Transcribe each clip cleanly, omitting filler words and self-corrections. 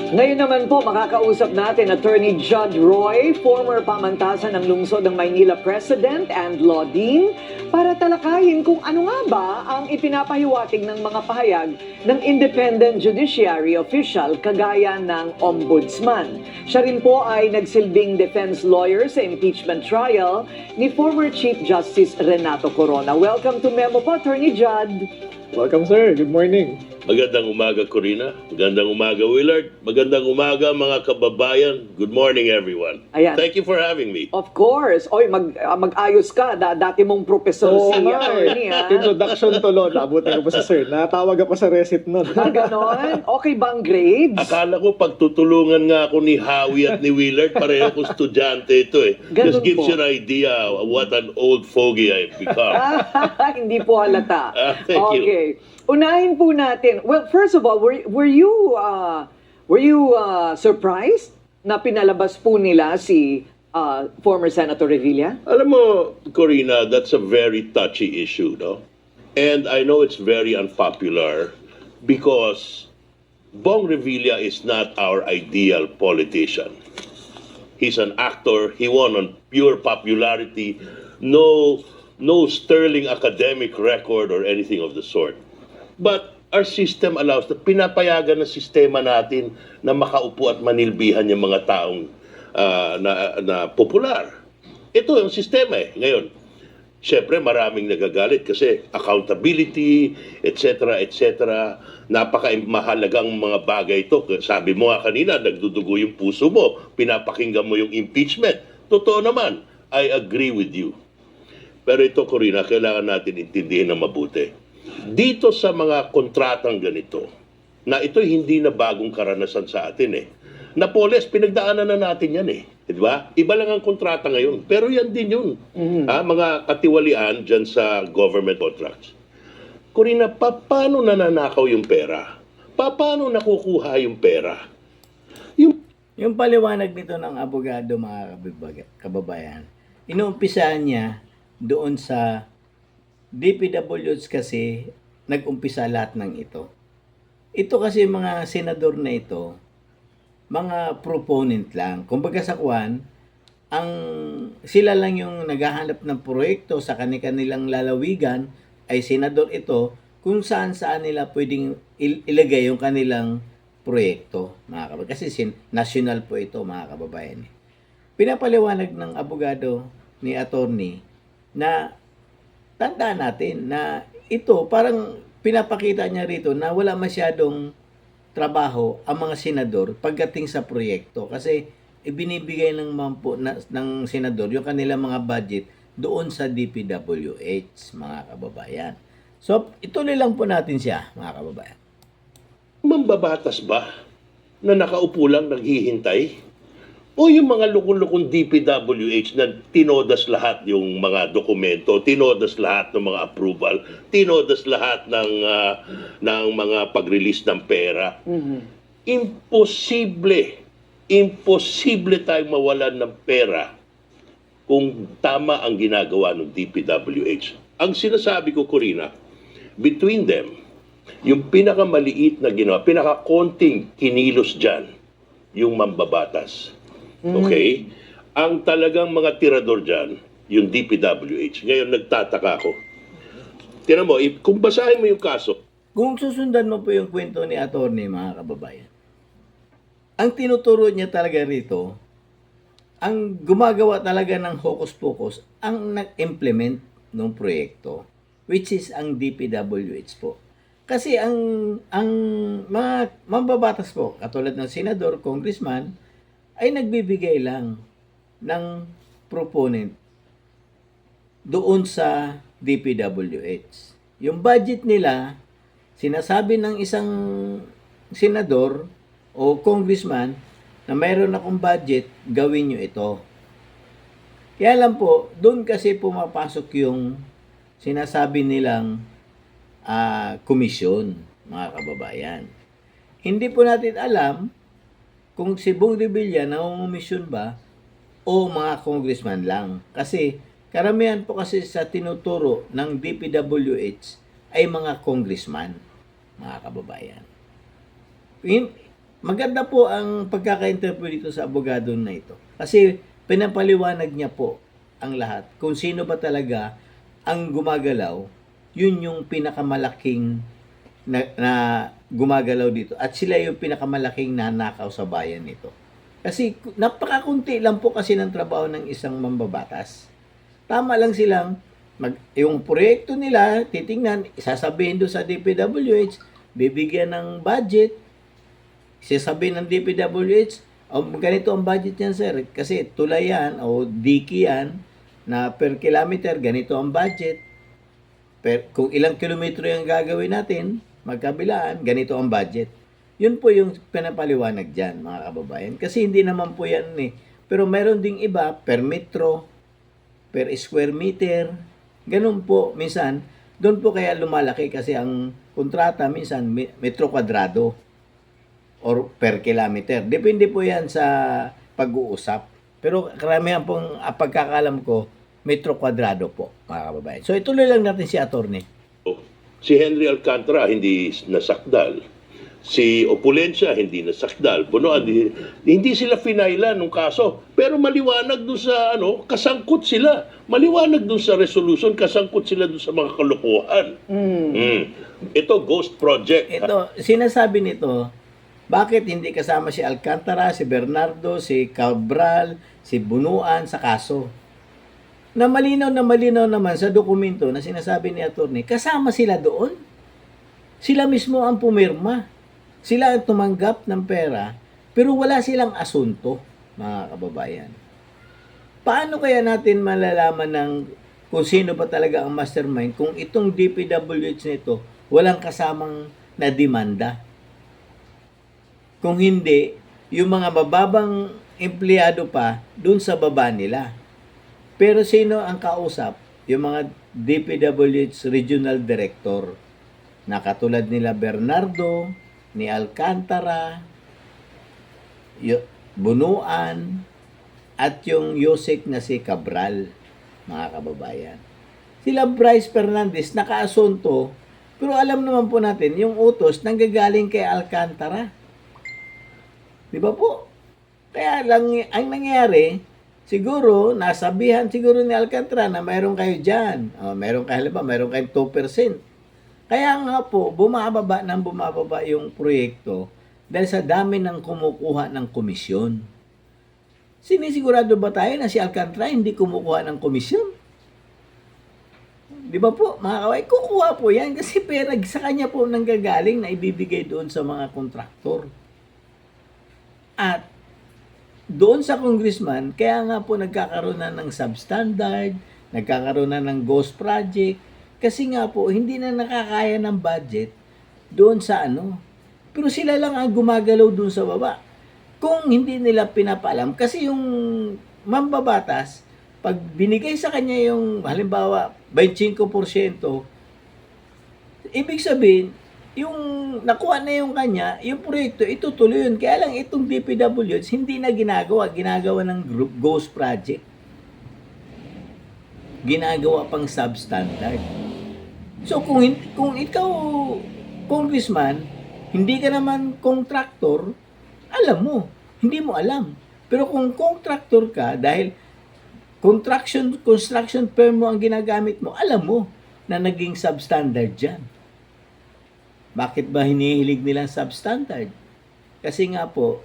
Ngayon naman po, makakausap natin Attorney Judd Roy, former pamantasan ng lungsod ng Maynila President and Law Dean, para talakayin kung ano nga ba ang ipinapahiwatig ng mga pahayag ng independent judiciary official kagaya ng ombudsman. Siya rin po ay nagsilbing defense lawyer sa impeachment trial ni former Chief Justice Renato Corona. Welcome to Memo po, Attorney Judd. Welcome, sir. Good morning. Magandang umaga, Corina. Magandang umaga, Willard. Magandang umaga, mga kababayan. Good morning, everyone. Ayan. Thank you for having me. Of course. Oy, mag-ayos ka. Dati mong professor Oo si nga attorney, ha? Introduction to law. Naabutan ko pa sa sir. Natawag ka pa sa recit nun. Ganon? Okay bang grades? Akala ko pagtutulungan nga ako ni Howie at ni Willard, pareho ko estudyante ito eh. Ganun Just gives po. you an idea of what an old fogey I've become. Hindi po halata. Thank you. Okay. Unahin po natin. Well, first of all, were you surprised na pinalabas po nila si former Senator Revilla? Alam mo, Corina, that's a very touchy issue, no? And I know it's very unpopular because Bong Revilla is not our ideal politician. He's an actor. He won on pure popularity. No sterling academic record or anything of the sort. But our system allows, pinapayagan ng sistema natin na makaupo at manilbihan yung mga taong na popular. Ito ang sistema eh. Ngayon, syempre maraming nagagalit kasi accountability, etc., etc., napaka-mahalagang mga bagay ito. Sabi mo nga kanina, nagdudugo yung puso mo, pinapakinggan mo yung impeachment. Totoo naman, I agree with you. Pero ito, Corina, kailangan natin intindihin na mabuti. Dito sa mga kontratang ganito, na ito hindi na bagong karanasan sa atin eh. Napoles, pinagdaanan na natin yan eh. Diba? Iba lang ang kontrata ngayon. Pero yan din yun. Mga katiwalian dyan sa government contracts. Corina, paano nananakaw yung pera? Paano nakukuha yung pera? Yung paliwanag nito ng abogado, mga kababayan, inuumpisahan niya doon sa DPWH kasi nag-umpisa lahat ng ito. Ito kasi mga senador na ito, mga proponent lang. Kumbaga sa kwan, sila lang yung naghahanap ng proyekto sa kanilang lalawigan, ay senador ito, kung saan nila pwedeng ilagay yung kanilang proyekto, mga kababayan. Kasi national po ito, mga kababayan. Pinapaliwanag ng abogado ni attorney na tandaan natin na ito parang pinapakita niya rito na wala masyadong trabaho ang mga senador pagdating sa proyekto kasi ibinibigay ng senador yung kanilang mga budget doon sa DPWH, mga kababayan. So, ituloy lang po natin siya, mga kababayan. Mambabatas ba na nakaupo lang naghihintay? O yung mga lukon-lukon DPWH na tinodas lahat yung mga dokumento, tinodas lahat ng mga approval, tinodas lahat ng mga pag-release ng pera. Imposible tayong mawalan ng pera kung tama ang ginagawa ng DPWH. Ang sinasabi ko, Corina, between them, yung pinakamaliit na ginawa, pinakakonting kinilos dyan, yung mambabatas. Okay? Ang talagang mga tirador dyan, yung DPWH. Ngayon, nagtataka ako. Tinan mo, kung basahin mo yung kaso, Kung susundan mo po yung kwento ni attorney, mga kababayan, ang tinuturo niya talaga rito, ang gumagawa talaga ng hocus-pocus, ang nag-implement ng proyekto, which is ang DPWH po. Kasi ang mga mambabatas po, katulad ng senador, congressman, ay nagbibigay lang ng proponent doon sa DPWH. Yung budget nila, sinasabi ng isang senador o congressman na mayroon akong budget, gawin nyo ito. Kaya lang po, doon kasi pumapasok yung sinasabi nilang komisyon, mga kababayan. Hindi po natin alam kung si Bong Revilla nangungumisyon ba o mga congressman lang. Kasi karamihan po kasi sa tinuturo ng DPWH ay mga congressman, mga kababayan. maganda po ang pagkaka-interpret dito sa abogado na ito. Kasi pinapaliwanag niya po ang lahat. Kung sino ba talaga ang gumagalaw, yun yung pinakamalaking na gumagalaw dito. At sila yung pinakamalaking nanakaw sa bayan nito. Kasi napakakunti lang po kasi ng trabaho ng isang mambabatas. Tama lang silang yung proyekto nila, titingnan, sasabihin doon sa DPWH, bibigyan ng budget, sasabihin ng DPWH, ganito ang budget niyan sir, kasi tulay yan o diki yan na per kilometer, ganito ang budget. Kung ilang kilometro yung gagawin natin, magkabilaan, ganito ang budget. Yun po yung pinapaliwanag dyan, mga kababayan. Kasi hindi naman po yan eh. Pero meron ding iba, per metro, per square meter, ganun po, minsan, doon po kaya lumalaki kasi ang kontrata minsan metro kwadrado or per kilometer. Depende po yan sa pag-uusap. Pero karamihan pong pagkakalam ko, metro kwadrado po, mga kababayan. So ituloy lang natin si attorney. Si Henry Alcantara hindi nasakdal. Si Opulencia hindi nasakdal. Bunuan, hindi sila finailan ng kaso. Pero maliwanag doon sa kasangkot sila. Maliwanag doon sa resolution, kasangkot sila doon sa mga kalokohan. Ito, ghost project. Ito, sinasabi nito, bakit hindi kasama si Alcantara, si Bernardo, si Cabral, si Bunuan sa kaso? Na malinaw naman sa dokumento na sinasabi ni attorney, kasama sila doon. Sila mismo ang pumirma. Sila ang tumanggap ng pera, pero wala silang asunto, mga kababayan. Paano kaya natin malalaman ng kung sino ba talaga ang mastermind kung itong DPWH nito walang kasamang na demanda? Kung hindi, yung mga mababang empleyado pa dun sa baba nila. Pero sino ang kausap? Yung mga DPWH Regional Director na katulad nila Bernardo, ni Alcantara, Bunuan, at yung Yosek na si Cabral, mga kababayan. Sila Bryce Fernandez, nakaasunto, pero alam naman po natin, yung utos nanggagaling kay Alcantara. Di ba po? Kaya lang, ang nangyari, siguro, nasabihan siguro ni Alcantara na mayroon kayo dyan. Mayroon kayong 2%. Kaya nga po, bumababa yung proyekto dahil sa dami ng kumukuha ng komisyon. Sinisigurado ba tayo na si Alcantara hindi kumukuha ng komisyon? Di ba po, mga kaway? Kukuha po yan kasi pera sa kanya po nanggagaling na ibibigay doon sa mga kontraktor. At doon sa congressman, kaya nga po nagkakaroon na ng substandard, nagkakaroon na ng ghost project, kasi nga po, hindi na nakakaya ng budget doon sa Pero sila lang ang gumagalaw doon sa baba. Kung hindi nila pinapaalam, kasi yung mambabatas, pag binigay sa kanya yung, halimbawa, 25%, ibig sabihin, yung nakuha na yung kanya, yung proyekto, itutuloy yun. Kaya lang itong DPWH, hindi na ginagawa ng ghost project. Ginagawa pang substandard. So kung ikaw congressman, hindi ka naman contractor, alam mo, hindi mo alam. Pero kung contractor ka dahil construction firm mo ang ginagamit mo, alam mo na naging substandard diyan. Bakit ba hinihilig nilang substandard? Kasi nga po,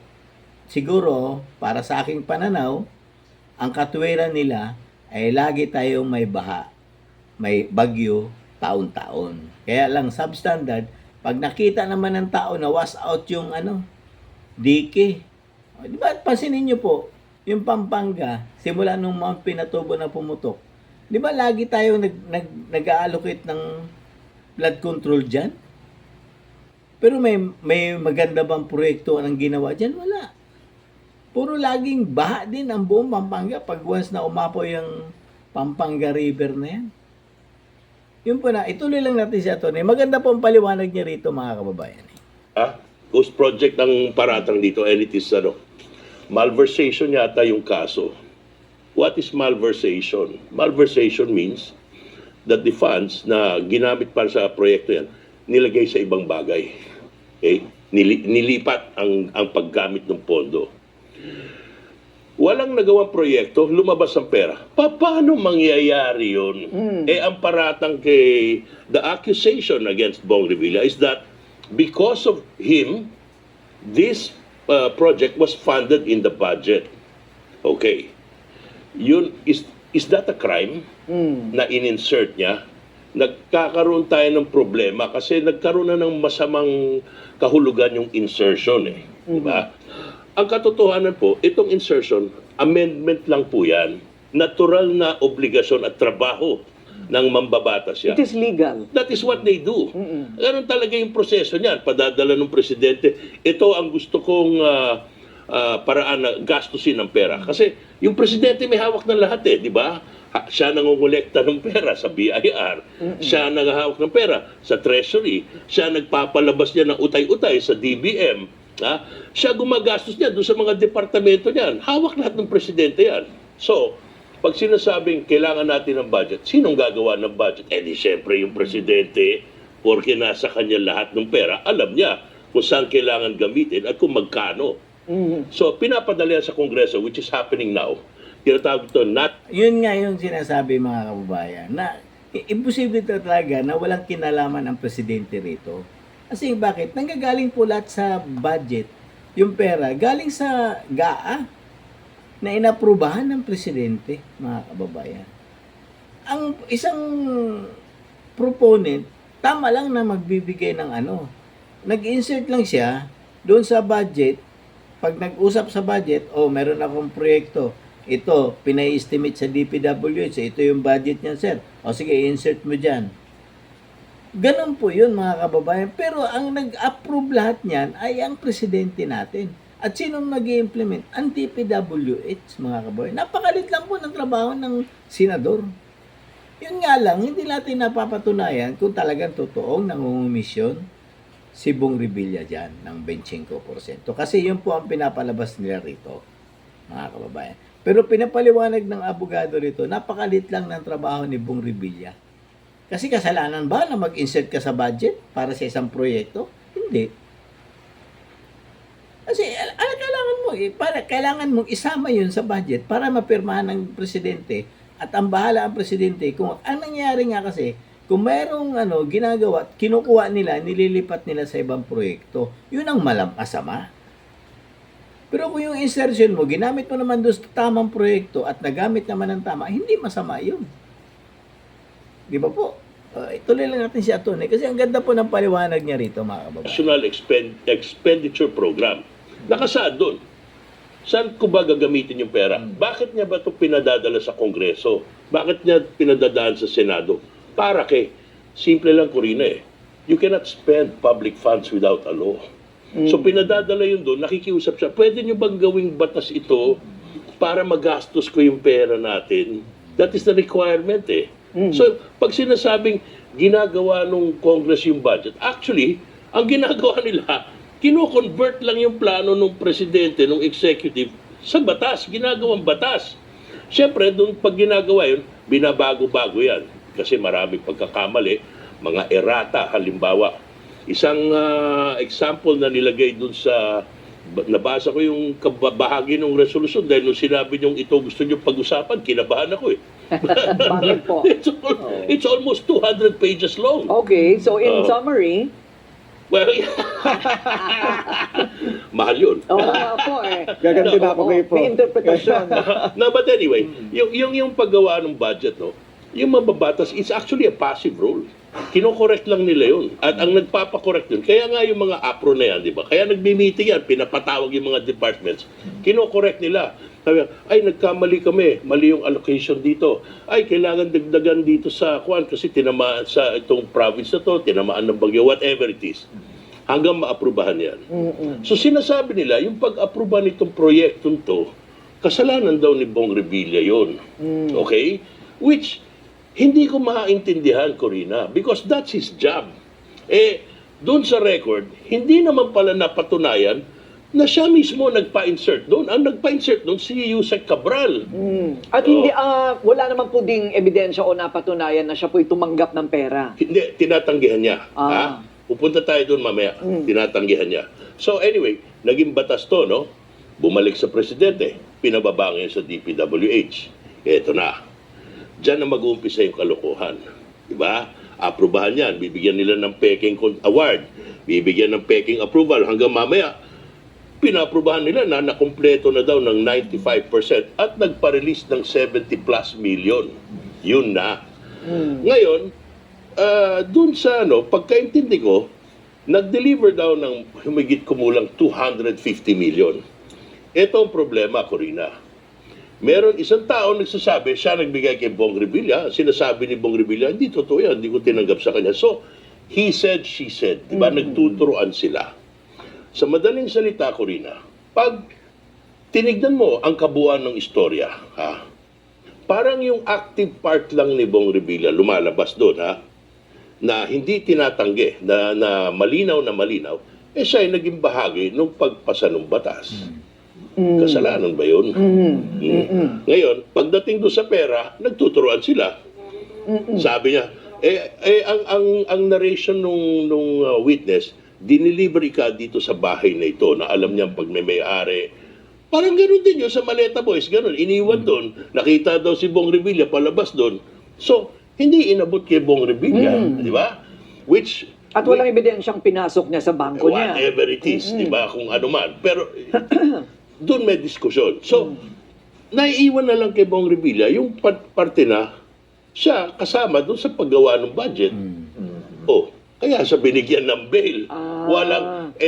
siguro para sa aking pananaw, ang katwiran nila ay lagi tayong may baha, may bagyo, taon-taon. Kaya lang substandard, pag nakita naman ng tao na wash out yung dike. Di ba, pansinin niyo po, yung Pampanga, simula nung mga pinatubo na pumutok, di ba lagi tayo nag-allocate ng flood control dyan? Pero may maganda bang proyekto ang ginawa dyan? Wala. Puro laging baha din ang buong Pampanga pag once na umapo yung Pampanga River na yan. Yun po na, ituloy lang natin si attorney. Maganda po ang paliwanag niya rito, mga kababayan. Ghost project ang paratang dito, and it is malversation yata yung kaso. What is malversation? Malversation means that the funds na ginamit para sa proyekto yan, nilagay sa ibang bagay. Okay? Nilipat ang paggamit ng pondo. Walang nagawang proyekto, lumabas ang pera. Paano mangyayari yun? Ang paratang kay the accusation against Bong Revilla is that because of him, this project was funded in the budget. Okay. Yun, is that a crime na in-insert niya? Nagkakaroon tayo ng problema kasi nagkaroon na ng masamang kahulugan yung insertion eh. Diba? Ang katotohanan po, itong insertion, amendment lang po yan. Natural na obligasyon at trabaho ng mambabatas yan. It is legal. That is what they do. Ganun talaga yung proseso niyan. Padadala ng presidente, ito ang gusto kong paraan na gastusin ng pera. Kasi yung presidente may hawak ng lahat di ba? Siya nangongolekta ng pera sa BIR. Siya naghahawak ng pera sa Treasury. Siya nagpapalabas niya ng utay-utay sa DBM. Siya gumagastos niya doon sa mga departamento niyan. Hawak lahat ng presidente yan. So, pag sinasabing kailangan natin ng budget, sinong gagawa ng budget? Di syempre yung presidente, porque nasa kanya lahat ng pera, alam niya kung saan kailangan gamitin at kung magkano. So, pinapadala yan sa Kongreso, which is happening now. Tinatawag ito Yun nga yung sinasabi mga kababayan, na imposible talaga na walang kinalaman ang presidente rito. Kasi bakit? Nanggagaling po lahat sa budget, yung pera, galing sa GAA na inaprubahan ng presidente, mga kababayan. Ang isang proponent, tama lang na magbibigay ng nag-insert lang siya doon sa budget. Pag nag-usap sa budget, meron akong proyekto. Ito, pinai-estimate sa DPWH. Ito yung budget niyan, sir. Sige, insert mo dyan. Ganon po yun, mga kababayan. Pero ang nag-approve lahat niyan ay ang presidente natin. At sinong mag-i-implement? Ang DPWH, mga kababayan. Napakalit lang po ng trabaho ng senador. Yun nga lang, hindi natin napapatunayan kung talagang totoong nangungumisyon si Bong Revilla dyan ng 25%. Kasi yun po ang pinapalabas nila rito, mga kababayan. Pero pinapaliwanag ng abogado rito, napakalit lang ng trabaho ni Bong Revilla. Kasi kasalanan ba na mag-insert ka sa budget para sa isang proyekto? Hindi. Kasi kailangan mong isama yun sa budget para mapirmahan ng presidente at ang bahala ang presidente. Kung ang nangyari nga kasi, kung mayroong ginagawa, kinukuha nila, nililipat nila sa ibang proyekto, yun ang masama. Pero kung yung insertion mo, ginamit mo naman doon sa tamang proyekto at nagamit naman ng tama, hindi masama yun. Di ba po? Ituloy lang natin si Atty. Kasi ang ganda po ng paliwanag niya rito, mga kababayan. National Expenditure Program. Nakasaad doon. Saan ko ba gagamitin yung pera? Bakit niya ba ito pinadadala sa Kongreso? Bakit niya pinadadaan sa Senado? Para kay, simple lang, Corina You cannot spend public funds without a law. So pinadadala yun doon, nakikiusap siya, pwede nyo bang gawing batas ito para magastos ko yung pera natin? That is the requirement So pag sinasabing ginagawa nung Congress yung budget, actually, ang ginagawa nila, kino-convert lang yung plano ng presidente, ng executive, sa batas, ginagawang batas. Siyempre, doon pag ginagawa yun, binabago-bago yan. Kasi maraming pagkakamali, mga errata, halimbawa. Isang example na nilagay doon sa, nabasa ko yung bahagi ng resolusyon dahil nung sinabi niyong ito gusto niyo pag-usapan, kinabahan ako Bakit po? It's almost 200 pages long. Okay, so in summary, Well, mahal yun. po Gaganti na ako kay Prof. May interpretasyon. No, but anyway, yung paggawa ng budget, yung mababatas, it's actually a passive role. Kino-correct lang nila yun. At ang nagpapakorrect yun, kaya nga yung mga APRO na yan, di ba? Kaya nagmi-meeting yan, pinapatawag yung mga departments. Kino-correct nila. Sabi, ay, nagkamali kami, mali yung allocation dito. Ay, kailangan dagdagan dito sa Kwan kasi tinamaan sa itong province na to, tinamaan ng bagyo, whatever it is. Hanggang maaprubahan yan. So sinasabi nila, yung pag-aproba nitong proyektong to, kasalanan daw ni Bong Revilla yun. Okay? Which, hindi ko maintindihan, Corina, because that's his job. Doon sa record, hindi naman pala napatunayan na siya mismo nagpa-insert doon. Ang nagpa-insert doon si Yusek Cabral. At hindi, wala naman po ding ebidensya o napatunayan na siya po'y tumanggap ng pera. Hindi, tinatanggihan niya. Pupunta tayo doon mamaya. Tinatanggihan niya. So anyway, naging batas to, no? Bumalik sa presidente. Pinababa ngayon sa DPWH. Eto na. Diyan na mag-uumpisa yung kalokohan. Diba? Aprobahan yan. Bibigyan nila ng peking award. Bibigyan ng peking approval. Hanggang mamaya, pinaprubahan nila na nakumpleto na daw ng 95% at nagpa-release ng 70 plus million. Yun na. Ngayon, dun sa pagkaintindi ko, nag-deliver daw ng humigit kumulang 250 million. Ito ang problema, Corina. Meron isang tao nagsasabi, siya nagbigay kay Bong Revilla, sinasabi ni Bong Revilla, hindi totoo yan, hindi ko tinanggap sa kanya. So, he said, she said. Diba? Nagtuturoan sila. Sa madaling salita, Corina, pag tinignan mo ang kabuuan ng istorya, parang yung active part lang ni Bong Revilla lumalabas doon, na hindi tinatanggi, na malinaw, siya ay naging bahagi ng pagpasa ng batas. Kasalanan ba yun? Ngayon, pagdating doon sa pera, nagtuturoan sila. Sabi niya, ang narration nung witness, dineliver ka dito sa bahay na ito na alam niya pag may-ari. Parang gano'n din yun sa Maleta Boys, gano'n. Iniwan doon, nakita daw si Bong Revilla palabas doon. So, hindi inabot kay Bong Revilla, di ba? At walang ebidensyang pinasok niya sa bangko niya. Whatever it is, di ba? Kung ano man. Pero, doon may diskusyon. So, naiiwan na lang kay Bong Revilla yung parte na siya kasama doon sa paggawa ng budget. Kaya sa binigyan ng bail.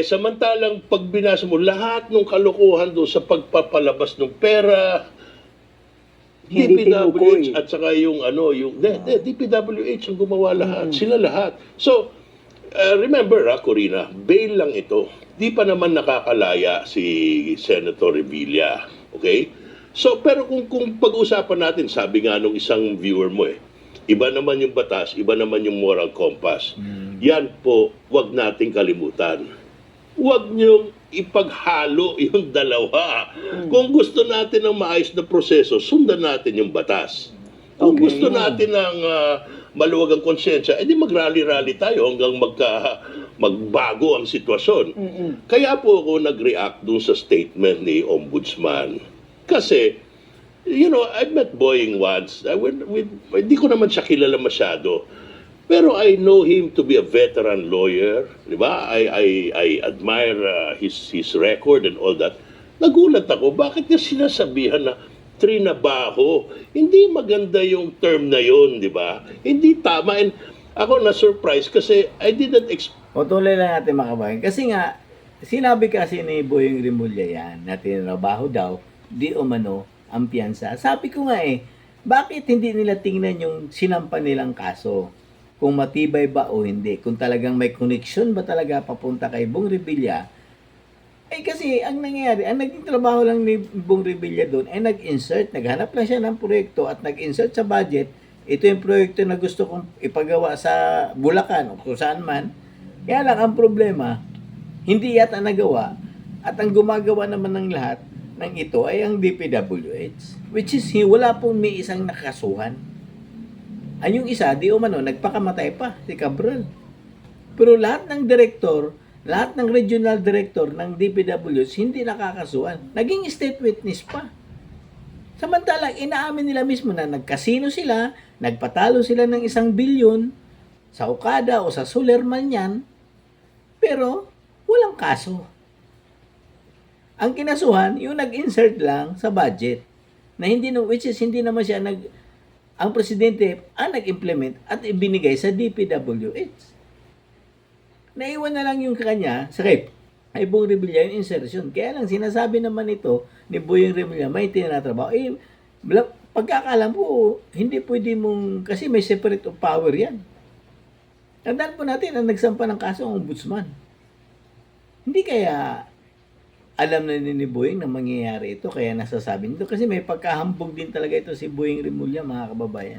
Samantalang pag binasa mo, lahat ng kalokohan doon sa pagpapalabas ng pera, Hindi DPWH at saka yung DPWH ang gumawa lahat. Sila lahat. So, remember Corina, bail lang ito. Di pa naman nakakalaya si Senator Revilla. Okay? So, pero kung pag-usapan natin, sabi nga nung isang viewer mo iba naman yung batas, iba naman yung moral compass. Yan po, wag nating kalimutan. Huwag niyong ipaghalo yung dalawa. Kung gusto natin ng maayos na proseso, sundan natin yung batas. Kung gusto natin ng maluwag ang konsensya, edi mag-rally-rally tayo hanggang magbago ang sitwasyon. Kaya po ako nag-react dun sa statement ni Ombudsman. Kasi, I met Boying once. Hindi ko naman siya kilala masyado. Pero I know him to be a veteran lawyer, di ba? I admire his record and all that. Nagulat ako, bakit niya sinasabihan na trinabaho? Hindi maganda yung term na yun, di ba? Hindi tama. And ako na-surprise kasi I didn't expect. O tuloy lang natin makabayan. Kasi nga, sinabi kasi ni Boying Rimulya yan, na tinrabaho daw, di umano ang piyansa. Sabi ko nga bakit hindi nila tingnan yung sinampa nilang kaso? Kung matibay ba o hindi, kung talagang may connection ba talaga papunta kay Bong Revilla, kasi ang nangyayari, ang naging trabaho lang ni Bong Revilla doon, nag-insert, naghanap lang siya ng proyekto at nag-insert sa budget, ito yung proyekto na gusto kong ipagawa sa Bulacan o kung saan man. Kaya lang, ang problema, hindi yata nagawa at ang gumagawa naman ng lahat ng ito ay ang DPWH, which is wala pong may isang nakasuhan. Yung isa, di umano, nagpakamatay pa, si Cabral. Pero lahat ng direktor, lahat ng regional director ng DPWH, hindi nakakasuhan. Naging state witness pa. Samantalang, inaamin nila mismo na nagkasino sila, nagpatalo sila ng 1 bilyon sa Okada o sa Sulerman yan, pero walang kaso. Ang kinasuhan, yung nag-insert lang sa budget, na which is hindi naman siya ang presidente ang nag-implement at ibinigay sa DPWH. Naiwan na lang yung kanya sa ay Bong Revilla yung insertion. Kaya lang sinasabi naman ito ni Boying Revilla may tinatrabaho. Pagkakalam po, hindi pwede mong, kasi may separate of power yan. Tandaan po natin ang nagsampa ng kaso ang ombudsman. Hindi kaya alam na ni Boying na mangyayari ito, kaya nasasabi nito. Kasi may pagkahambog din talaga ito si Boying Rimulya, mga kababayan.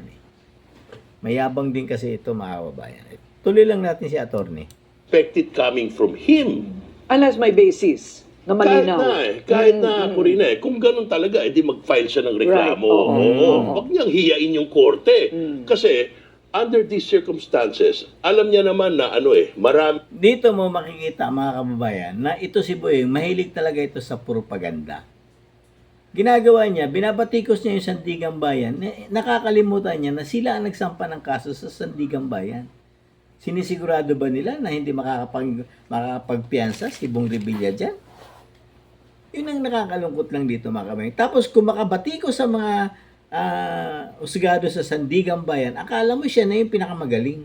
Mayabang din kasi ito, mga kababayan. Tuloy lang natin si attorney. Expected coming from him. Unless may basis na malinaw. Kahit na, Corina, kung ganun talaga, edi mag-file siya ng reklamo. Right. Huwag niyang hiyain yung korte. Kasi, under these circumstances, alam niya naman na marami Dito mo makikita mga kababayan na ito si Boyeng, mahilig talaga ito sa propaganda. Ginagawa niya, binabatikos niya yung Sandigang Bayan, nakakalimutan niya na sila ang nagsampa ng kaso sa Sandigang Bayan. Sinisigurado ba nila na hindi makakapagpiyansa si Bong Revilla dyan? Yun ang nakakalungkot lang dito mga kababayan. Tapos kung makabatikos sa mga husgado sa Sandigang Bayan, akala mo siya na yung pinakamagaling.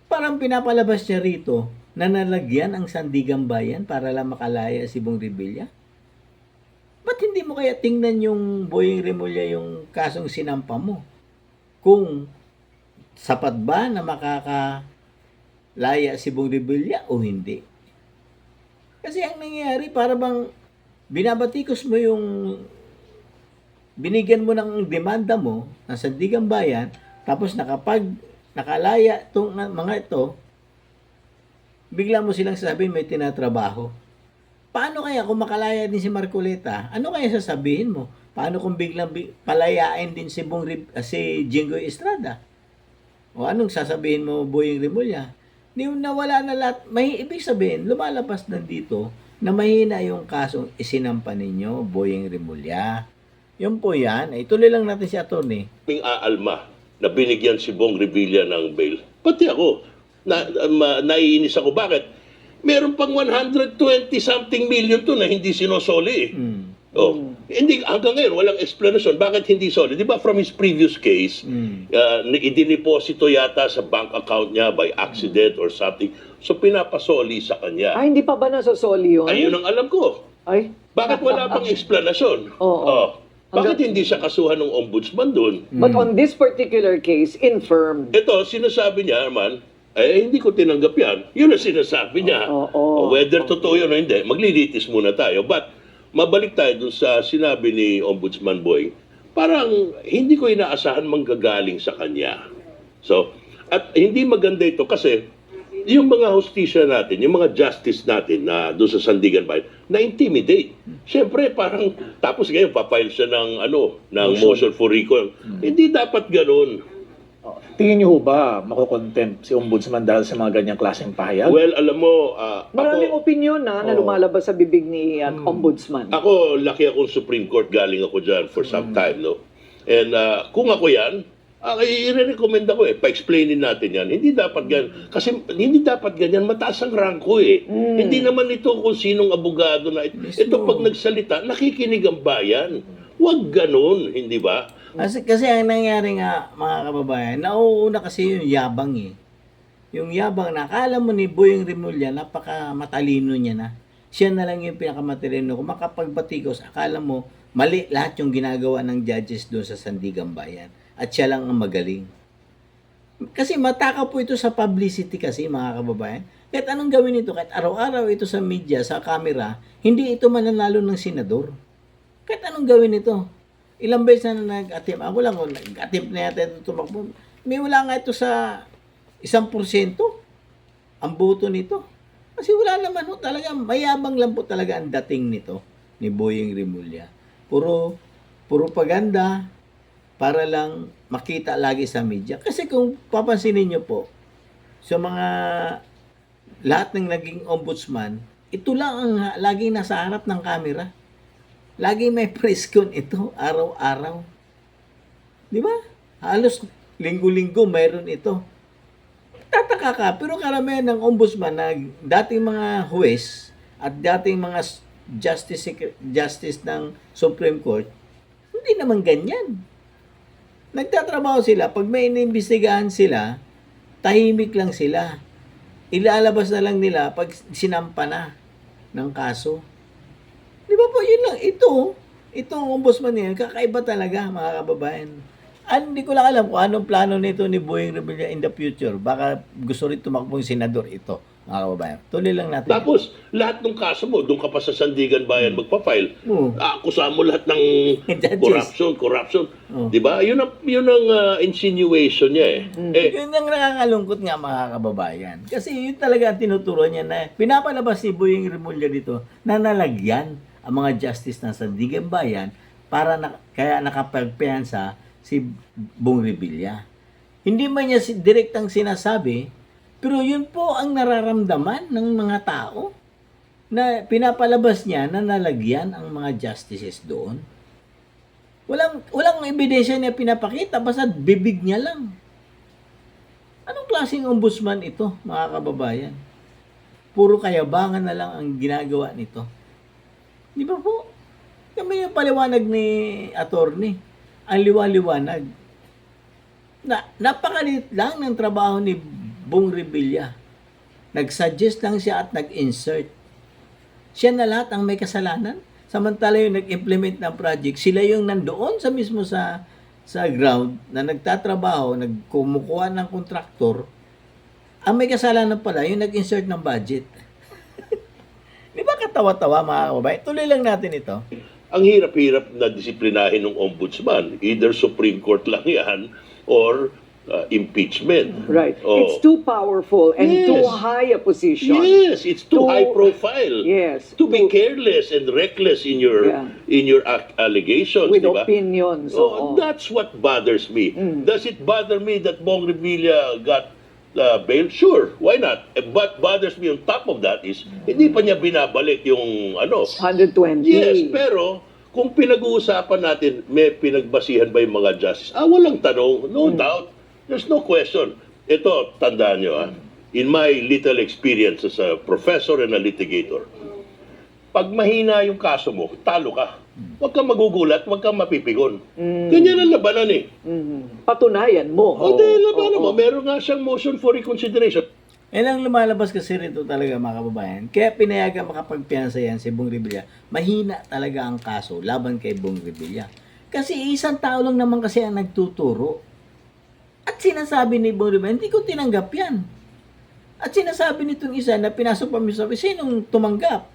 Parang pinapalabas niya rito na nalagyan ang Sandigang Bayan para lang makalaya si Bong Revilla. Ba't hindi mo kaya tingnan yung Boyeng Remulla yung kasong sinampa mo? Kung sapat ba na makakalaya si Bong Revilla o hindi? Kasi ang nangyayari, para bang binabatikos mo yung binigyan mo ng demanda mo ng Sandigang Bayan, tapos nakalaya itong mga ito, bigla mo silang sasabihin may tinatrabaho. Paano kaya kung makalaya din si Marcoleta? Ano kaya sasabihin mo? Paano kung biglang palayain din si Jinggoy Estrada? O anong sasabihin mo, Boyeng Remulla? Nawala na lahat. May ibig sabihin, lumalabas na dito na mahina yung kasong isinampa ninyo, Boyeng Remulla. Yun po yan. Ituloy lang natin si attorney. aalma na binigyan si Bong Revilla ng bail. Pati ako, naiinis ako. Bakit? Meron pang 120-something million to na hindi sinosoli. Hindi, hanggang ngayon, walang explanation. Bakit hindi soli? Di ba from his previous case, idiniposito yata sa bank account niya by accident or something. So, pinapasoli sa kanya. Ay, hindi pa ba nasosoli yun? Ayun ang alam ko. Ay, Bakit wala pang explanation? Oo. Bakit hindi siya kasuhan ng ombudsman doon? but on this particular case, infirmed. Ito, sinasabi niya naman, hindi ko tinanggap yan. Yun ang sinasabi niya. Oo. Whether totoo yun o hindi, maglilitis muna tayo. But, mabalik tayo dun sa sinabi ni Ombudsman Boy, parang hindi ko inaasahan manggagaling sa kanya. So, at hindi maganda ito kasi yung mga hustisya natin, yung mga justice natin na doon sa Sandigan Bayan, na-intimidate. Siyempre, parang, tapos ngayon, papile siya ng, motion for recall. Hindi dapat ganun. Tingin niyo ho ba makukontempt si Ombudsman dahil sa mga ganyang klaseng pahayag? Well, alam mo, Maraming ako, opinion na lumalabas sa bibig ni Ombudsman. ako, laki akong Supreme Court, galing ako dyan for some time, no? And kung ako yan, i-recommend ako pa-explainin natin yan. Hindi dapat ganyan. Kasi hindi dapat ganyan, mataas ang ranko Hindi naman ito kung sinong abogado na ito. Ito pag nagsalita, nakikinig ang bayan. Huwag ganun, hindi ba? Kasi ang nangyari nga, mga kababayan, nauuna kasi yung yabang Yung yabang na, akala mo ni Boyeng Remulla, napaka matalino niya na. Siya na lang yung pinakamatalino. Kung makapagbatikos, akala mo, mali lahat yung ginagawa ng judges doon sa Sandigang Bayan. At siya lang ang magaling. Kasi matakaw po ito sa publicity kasi, mga kababayan. Kahit anong gawin ito, kahit araw-araw ito sa media, sa camera, hindi ito mananalo ng senador. Kahit anong gawin ito. Ilang beses na nag-attempt. Ako lang, nag-attempt na yata ito tumakbo. May wala nga ito sa 1% ang boto nito. Kasi wala naman talaga, mayabang lang po talaga ang dating nito ni Boyeng Remulla. Puro propaganda para lang makita lagi sa media. Kasi kung papansinin niyo po, sa mga lahat ng naging ombudsman, ito lang ang laging nasa harap ng camera. Lagi may press con ito, araw-araw. Di ba? Halos linggo-linggo mayroon ito. Tataka ka, pero karamihan ng ombudsman na dating mga huwes at dating mga justice ng Supreme Court, hindi naman ganyan. Nagtatrabaho sila, pag may inimbestigahan sila, tahimik lang sila. Ilalabas na lang nila pag sinampa na ng kaso. Di ba po, yun lang. Itong ombudsman niya, kakaiba talaga, mga kababayan. Hindi ko lang alam kung anong plano nito ni Boyeng Remulla in the future. Baka gusto rin tumakbo yung senador ito, mga kababayan. Tuloy lang natin. Tapos, lahat ng kaso mo, doon ka pa sa Sandigan Bayan magpa-file. Akusahan mo lahat ng corruption. Di ba? Yun ang insinuation niya Yun ang nakakalungkot nga, mga kababayan. Kasi yun talaga ang tinuturo niya na pinapalabas si Boyeng Remulla dito na nalagyan ang mga justice ng Sandigan Bayan para kaya nakapagpiyansa si Bong Revilla. Hindi man niya direktang sinasabi, pero yun po ang nararamdaman ng mga tao na pinapalabas niya na nalagyan ang mga justices doon. Walang ebidensya niya pinapakita, basta bibig niya lang. Anong klaseng ombudsman ito, mga kababayan? Puro kayabangan na lang ang ginagawa nito. Di ba po? Kami yung paliwanag ni attorney. Ang liwaliwanag. Napakaliit lang ng trabaho ni Bong Revilla. Nag-suggest lang siya at nag-insert. Siya na lahat ang may kasalanan. Samantala yung nag-implement ng project, sila yung nandoon sa mismo sa ground na nagtatrabaho, nagkumukuha ng kontraktor. Ang may kasalanan pala yung nag-insert ng budget. Di ba katawa-tawa mga kababayan? Tuloy lang natin ito. Ang hirap-hirap na disiplinahin ng ombudsman. Either Supreme Court lang yan or impeachment. Right. Oh. It's too powerful and Yes. too high a position. Yes, it's too To- high profile. Yes. To be careless and reckless in your allegations, With di ba? opinions. Oh, oo. that's what bothers me. Mm. Does it bother me that Bong Revilla got bail? Sure, why not? But bothers me on top of that is hindi pa niya binabalik yung 120. Yes, pero kung pinag-uusapan natin, may pinagbasihan ba yung mga justice? Walang tanong. No doubt. There's no question. Ito, tandaan nyo in my little experience as a professor and a litigator, pag mahina yung kaso mo, talo ka. Huwag kang magugulat, huwag kang mapipigon. Ganyan ang labanan eh. Patunayan mo. O dahil labanan mo, meron nga siyang motion for reconsideration. Yan ang lumalabas kasi rito talaga mga kababayan. Kaya pinayagan makapagpiyansa yan si Bong Revilla. Mahina talaga ang kaso laban kay Bong Revilla. Kasi isang tao lang naman kasi ang nagtuturo. At sinasabi ni Bong Revilla, hindi ko tinanggap yan. At sinasabi nitong isa na pinasok pa mismo, sinong tumanggap?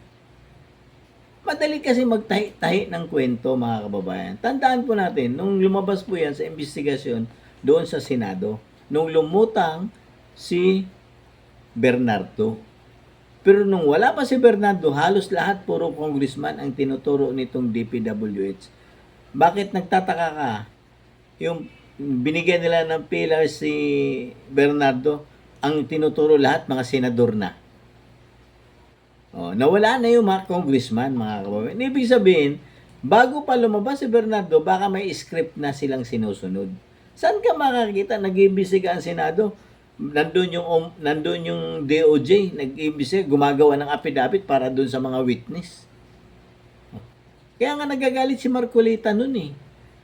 Madali kasi magtahi-tahi ng kwento mga kababayan. Tandaan po natin, nung lumabas po yan sa investigasyon doon sa Senado, nung lumutang si Bernardo. Pero nung wala pa si Bernardo, halos lahat puro congressman ang tinuturo nitong DPWH. Bakit nagtataka ka? Yung binigyan nila ng pillar si Bernardo, ang tinuturo lahat mga senador na. Nawala na yung mga congressman, mga kababayan. Ibig sabihin, bago pa lumabas si Bernardo, baka may script na silang sinusunod. Saan ka makakita nag-iimbestiga ang Senado? Nandun yung DOJ, nag-iimbestiga, gumagawa ng affidavit para doon sa mga witness. Kaya nga nagagalit si Marcolita noon eh.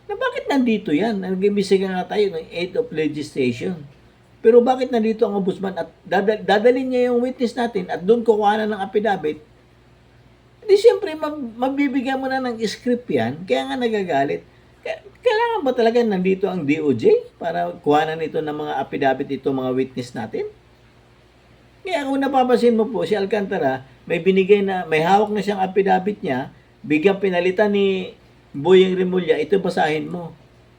Na bakit nandito yan? Nag-imbestiga nga tayo ng aid of legislation. Pero bakit nandito ang ombudsman at dadalhin niya yung witness natin at doon kukuha na ng affidavit? Hindi siyempre magbibigyan mo na ng script yan, kaya nga nagagalit. Kailangan ba talaga nandito ang DOJ para kuhanan ito ng mga affidavit ito mga witness natin? Kaya kung napapansin mo po, si Alcantara, may hawak na siyang affidavit niya, bigyan pinalitan ni Boyeng Remulla, ito basahin mo.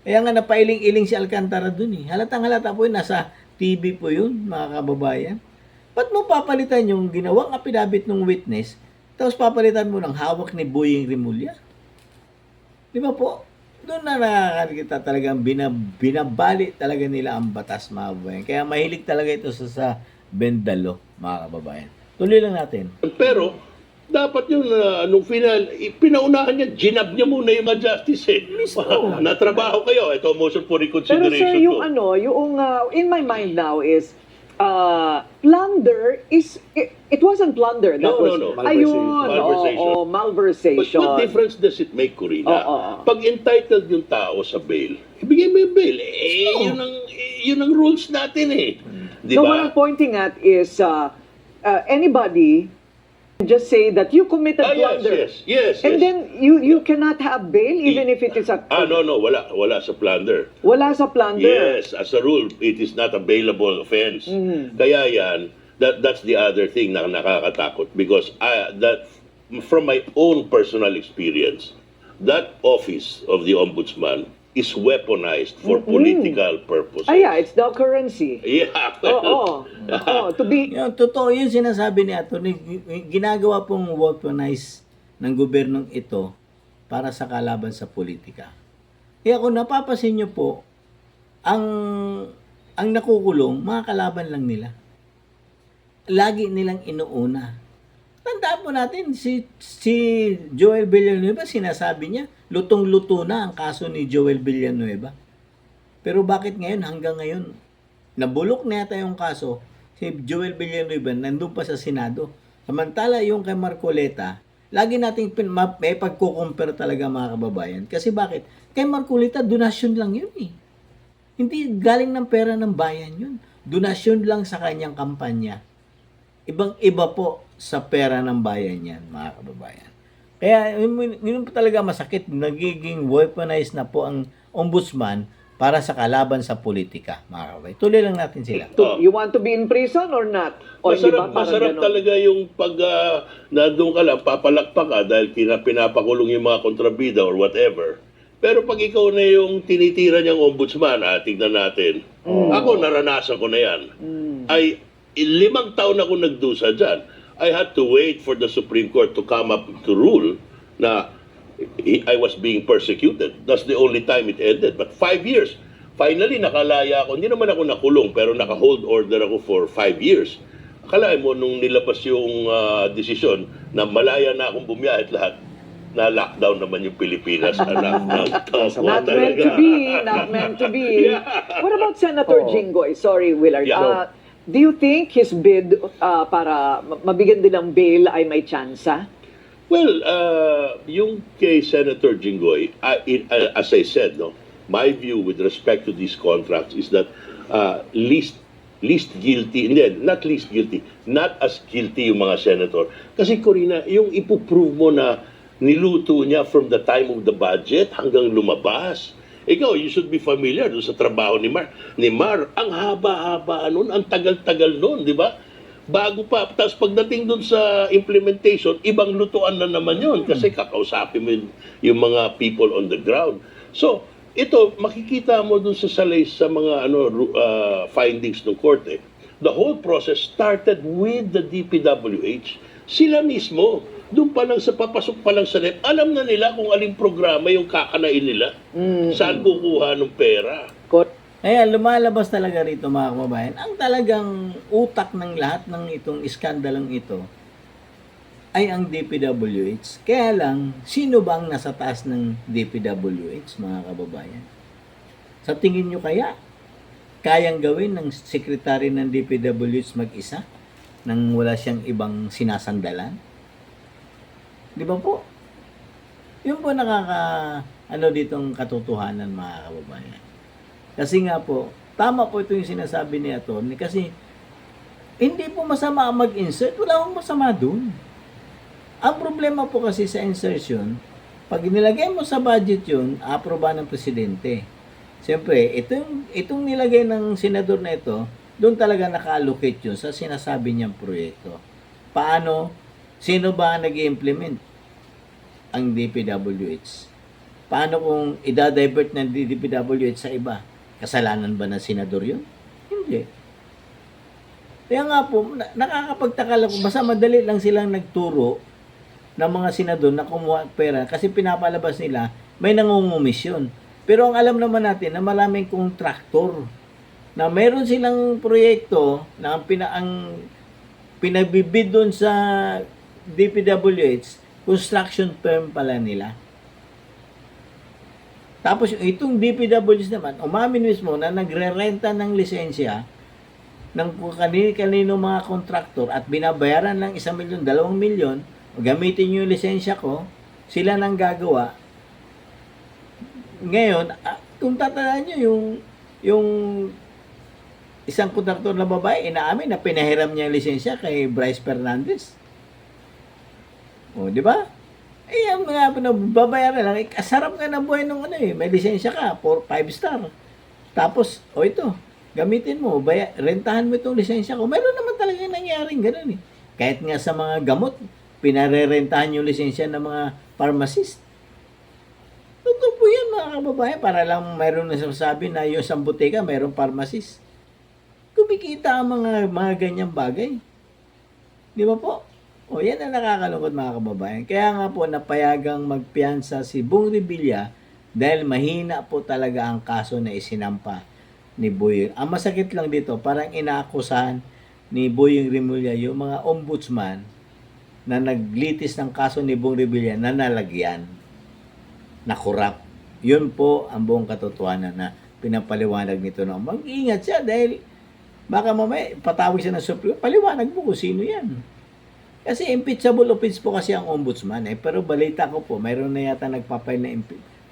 Kaya nga napailing-iling si Alcantara dun eh. Halatang-halata po yun, nasa TV po yun, mga kababayan. Ba't mo papalitan yung ginawang affidavit ng witness, tapos papalitan mo ng hawak ni Boyeng Remulla? Di ba po? Doon na nakakakita talagang binabali talaga nila ang batas, mga kababayan. Kaya mahilig talaga ito sa bendalo, mga kababayan. Tuloy lang natin. Pero, dapat yun, nung final, pinaunahan niya, ginab niya muna yung mga justice eh. Natrabaho kayo, ito motion for Pero reconsideration sir, yung to. in my mind now is, plunder is, it wasn't plunder. That No, was, no, no. Ayun, Malversation. oo, malversation. But what difference does it make, Corina? Oo. Pag entitled yung tao sa bail, ibigay mo yung bail. Yun ang rules natin eh. Di No, what ba? I'm pointing at is, anybody just say that you committed plunder. Yes. And then you cannot have bail even if it is a No, wala sa plunder. wala sa plunder. Yes, as a rule, it is not a bailable offense. Kaya yan, that's the other thing na nakakatakot because that from my own personal experience, that office of the ombudsman is weaponized for political purposes. Yeah, it's the currency. Yeah. Oo. To be Yung totoo yung sinasabi ni Atty. Ginagawa pong weaponize ng gobernong ito para sa kalaban sa politika. Kaya kung napapasin nyo po, ang ang nakukulong, mga kalaban lang nila. Lagi nilang inuuna. Tandaan po natin, si Joel Villanueva, sinasabi niya, lutong-luto na ang kaso ni Joel Villanueva. Pero bakit ngayon, hanggang ngayon, nabulok na yata yung kaso, si Joel Villanueva nandun pa sa Senado. Samantala yung kay Marcoleta, lagi nating may pagkukumpara talaga mga kababayan. Kasi bakit? Kay Marcoleta, donasyon lang yun eh. Hindi galing ng pera ng bayan yun. Donasyon lang sa kanyang kampanya. Ibang-iba po sa pera ng bayan yan, mga kababayan. Kaya yun po talaga masakit. Nagiging weaponized na po ang ombudsman para sa kalaban sa politika, mga kababayan. Tuloy lang natin sila. You want to be in prison or not? O hindi ba, parang Masarap ganon? talaga yung pag nandun ka lang, papalakpak ka dahil pinapakulong yung mga kontrabida or whatever. Pero pag ikaw na yung tinitira niyang ombudsman, tignan natin. Ako, naranasan ko na yan. Ay, 5 taon ako nagdusa dyan. I had to wait for the Supreme Court to come up to rule na I was being persecuted. That's the only time it ended. But 5 years. Finally, nakalaya ako. Hindi naman ako nakulong, pero naka-hold order ako for 5 years. Akalain mo, nung nilabas yung desisyon na malaya na akong bumiyahe at lahat, na lockdown naman yung Pilipinas. Anak ng tawa Not meant to talaga. be, not meant to be. What about Senator Jinggoy? Sorry, Willard. Yeah. Do you think his bid para mabigyan din ng bail ay may tsansa? Well, yung kay Senator Jinggoy, as I said, no, my view with respect to these contracts is that least guilty, not least guilty, not as guilty yung mga senator. Kasi Corina, yung ipuprove mo na niluto niya from the time of the budget hanggang lumabas. Ikaw, you should be familiar doon sa trabaho ni Mar. Ni Mar, ang haba-haba nun, ang tagal-tagal nun, di ba? Bago pa, tapos pagdating doon sa implementation, ibang lutuan na naman yun kasi kakausapin mo yung mga people on the ground. So, ito, makikita mo doon sa mga findings ng korte. The whole process started with the DPWH. Sila mismo, doon pa lang sa papasok pa lang sa NEP, alam na nila kung aling programa yung kakanain nila. Saan kukuha ng pera. Kaya lumalabas talaga rito mga kababayan, ang talagang utak ng lahat ng itong iskandalong ito ay ang DPWH. Kaya lang, sino ba ang nasa taas ng DPWH mga kababayan? Sa tingin nyo kaya, kayang gawin ng sekretary ng DPWH mag-isa nang wala siyang ibang sinasandalan? Di ba po? Yun po ditong katotohanan mga kababayan. Kasi nga po, tama po ito yung sinasabi ni Atty. Kasi hindi po masama ang mag-insert. Wala akong masama dun. Ang problema po kasi sa insertion, pag nilagay mo sa budget yun, aproba ng presidente. Siyempre, itong nilagay ng senador na ito, doon talaga naka-allocate yun sa sinasabi niyang proyekto. Paano? Sino ba nag-i-implement? Ang DPWH. Paano kung i-divert ng DPWH sa iba? Kasalanan ba ng senador yun? Hindi. Kaya nga po, nakakapagtaka lang kung basta madali lang silang nagturo ng mga senador na kumuha pera kasi pinapalabas nila may nangungumisyon. Pero ang alam naman natin na maraming kontraktor na meron silang proyekto na ang pinagbibid doon sa DPWH, construction firm pala nila. Tapos itong DPWH naman, umamin mismo na nagre-renta ng lisensya ng kanino mga kontraktor at binabayaran ng 1 milyon, 2 milyon, gamitin nyo yung lisensya ko, sila nang gagawa. Ngayon, kung tatandaan nyo yung isang kontraktor na babae, inaamin na pinahiram niya yung lisensya kay Bryce Fernandez. O, di ba? Eh, ang mga babayaran lang, sarap nga na buhay nung may lisensya ka, 5 star. Tapos, ito, gamitin mo, rentahan mo itong lisensya ko. Meron naman talaga nangyaring ganun eh. Kahit nga sa mga gamot, pinarerentahan yung lisensya ng mga pharmacist. Totoo po yan mga kababayan, para lang mayroon na sasabi na yung isang butika, mayroong pharmacist. Kumikita ang mga ganyang bagay. Di ba po? O yan ang nakakalungkot mga kababayan. Kaya nga po napayagang magpiyansa si Bong Revilla dahil mahina po talaga ang kaso na isinampa ni Boying. Ang masakit lang dito, parang inaakusahan ni Boying Rimulya yung mga ombudsman na naglitis ng kaso ni Bong Revilla na nalagyan, na korap. Yun po ang buong katotohanan na pinapaliwanag nito. Mag-ingat siya dahil baka mamaya patawag siya ng Supreme. Paliwanag mo kung sino yan. Kasi impeachable offense po kasi ang ombudsman. Pero balita ko po, mayroon na yata nagpapay na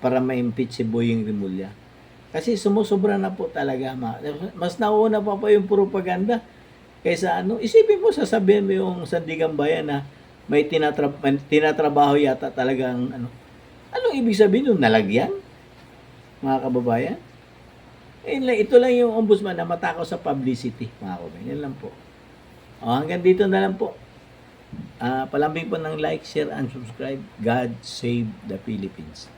para ma-impeach si Boying Rimulya. Kasi sumusobra na po talaga. Mas nauna pa yung propaganda kaysa isipin mo, sasabihin mo yung Sandigang Bayan na may tinatrabaho yata talagang Anong ibig sabihin nun? Nalagyan? Mga kababayan? Ito lang yung ombudsman na matakaw sa publicity, mga kababayan. Yan lang po. Hanggang dito na lang po. Palambing po ng like, share, and subscribe. God save the Philippines.